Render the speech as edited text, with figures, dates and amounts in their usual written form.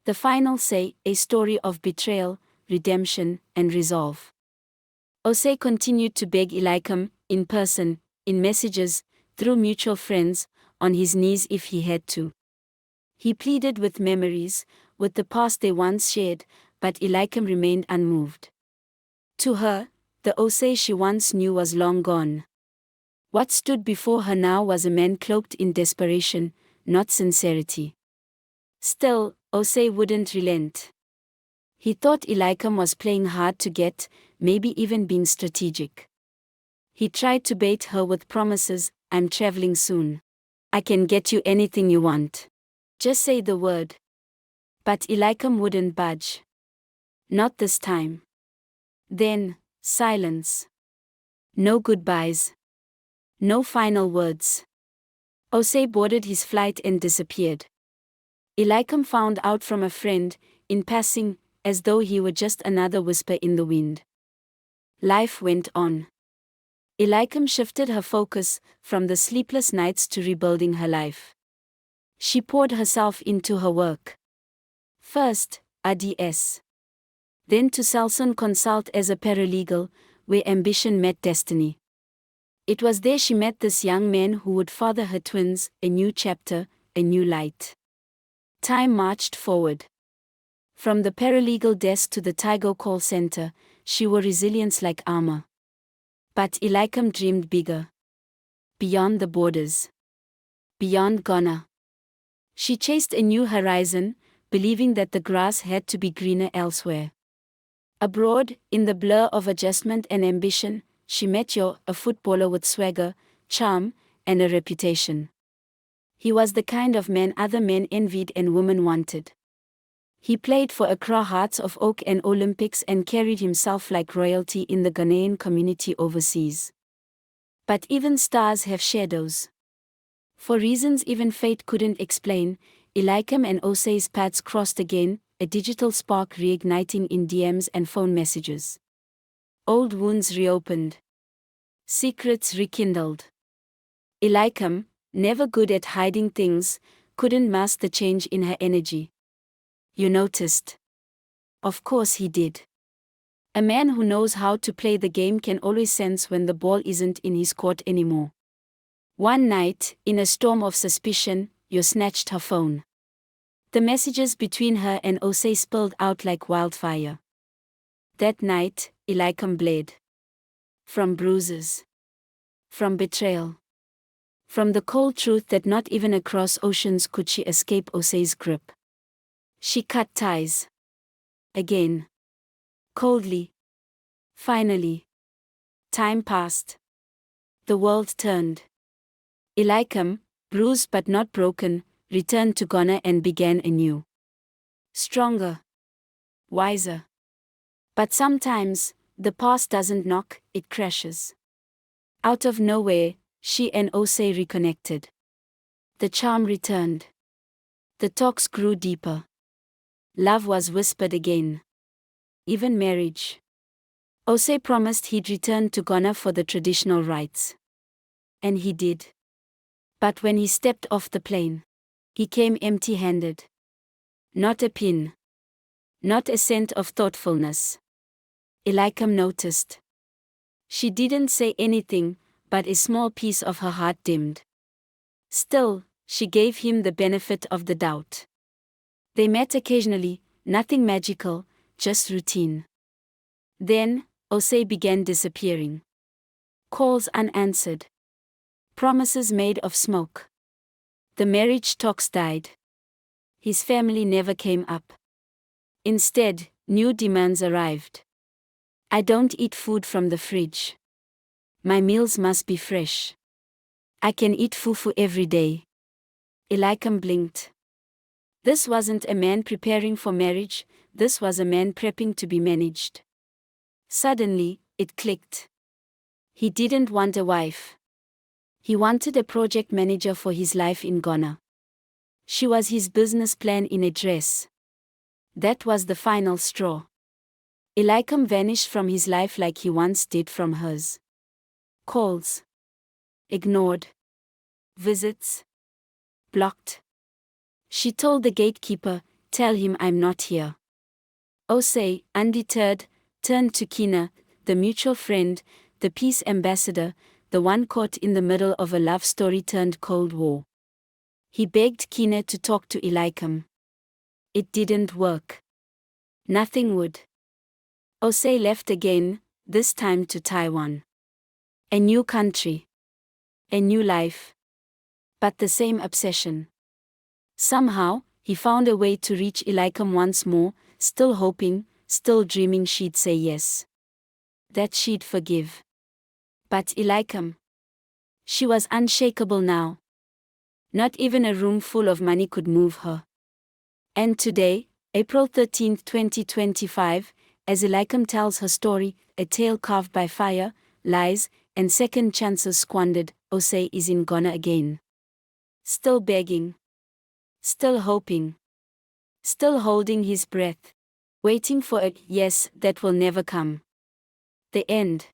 The final say, a story of betrayal, redemption, and resolve. Osei continued to beg Eliakim, in person, in messages, through mutual friends, on his knees if he had to. He pleaded with memories, with the past they once shared, but Eliakim remained unmoved. To her, the Osei she once knew was long gone. What stood before her now was a man cloaked in desperation, not sincerity. Still, Osei wouldn't relent. He thought Eliakim was playing hard to get, maybe even being strategic. He tried to bait her with promises, I'm traveling soon. I can get you anything you want. Just say the word. But Eliakim wouldn't budge. Not this time. Then, silence. No goodbyes. No final words. Osei boarded his flight and disappeared. Eliakim found out from a friend, in passing, as though he were just another whisper in the wind. Life went on. Eliakim shifted her focus from the sleepless nights to rebuilding her life. She poured herself into her work. First, RDS. Then to Salson Consult as a paralegal, where ambition met destiny. It was there she met this young man who would father her twins, a new chapter, a new light. Time marched forward. From the paralegal desk to the Tigo call center, she wore resilience like armor. But Eliakim dreamed bigger. Beyond the borders. Beyond Ghana. She chased a new horizon, believing that the grass had to be greener elsewhere. Abroad, in the blur of adjustment and ambition, she met a footballer with swagger, charm, and a reputation. He was the kind of man other men envied and women wanted. He played for Accra Hearts of Oak and Olympics and carried himself like royalty in the Ghanaian community overseas. But even stars have shadows. For reasons even fate couldn't explain, Eliakim and Osei's paths crossed again, a digital spark reigniting in DMs and phone messages. Old wounds reopened. Secrets rekindled. Eliakim, never good at hiding things, couldn't mask the change in her energy. You noticed? Of course he did. A man who knows how to play the game can always sense when the ball isn't in his court anymore. One night, in a storm of suspicion, you snatched her phone. The messages between her and Osei spilled out like wildfire. That night, Eliakim bled. From bruises. From betrayal. From the cold truth that not even across oceans could she escape Osei's grip. She cut ties. Again. Coldly. Finally. Time passed. The world turned. Eliakim, bruised but not broken, returned to Ghana and began anew. Stronger. Wiser. But sometimes, the past doesn't knock, it crashes. Out of nowhere, she and Osei reconnected. The charm returned. The talks grew deeper. Love was whispered again. Even marriage. Osei promised he'd return to Ghana for the traditional rites. And he did. But when he stepped off the plane, he came empty-handed. Not a pin. Not a scent of thoughtfulness. Eliakim noticed. She didn't say anything, but a small piece of her heart dimmed. Still, she gave him the benefit of the doubt. They met occasionally, nothing magical, just routine. Then, Osei began disappearing. Calls unanswered. Promises made of smoke. The marriage talks died. His family never came up. Instead, new demands arrived. I don't eat food from the fridge. My meals must be fresh. I can eat fufu every day. Eliakim blinked. This wasn't a man preparing for marriage, this was a man prepping to be managed. Suddenly, it clicked. He didn't want a wife. He wanted a project manager for his life in Ghana. She was his business plan in a dress. That was the final straw. Eliakim vanished from his life like he once did from hers. Calls. Ignored. Visits. Blocked. She told the gatekeeper, Tell him I'm not here. Osei, undeterred, turned to Kina, the mutual friend, the peace ambassador, the one caught in the middle of a love story turned Cold War. He begged Kina to talk to Eliakim. It didn't work. Nothing would. Osei left again, this time to Taiwan. A new country. A new life. But the same obsession. Somehow, he found a way to reach Eliakim once more, still hoping, still dreaming she'd say yes. That she'd forgive. But Eliakim. She was unshakable now. Not even a room full of money could move her. And today, April 13, 2025, as Eliakim tells her story, a tale carved by fire, lies, and second chances squandered, Osei is in Ghana again. Still begging. Still hoping. Still holding his breath. Waiting for a yes that will never come. The end.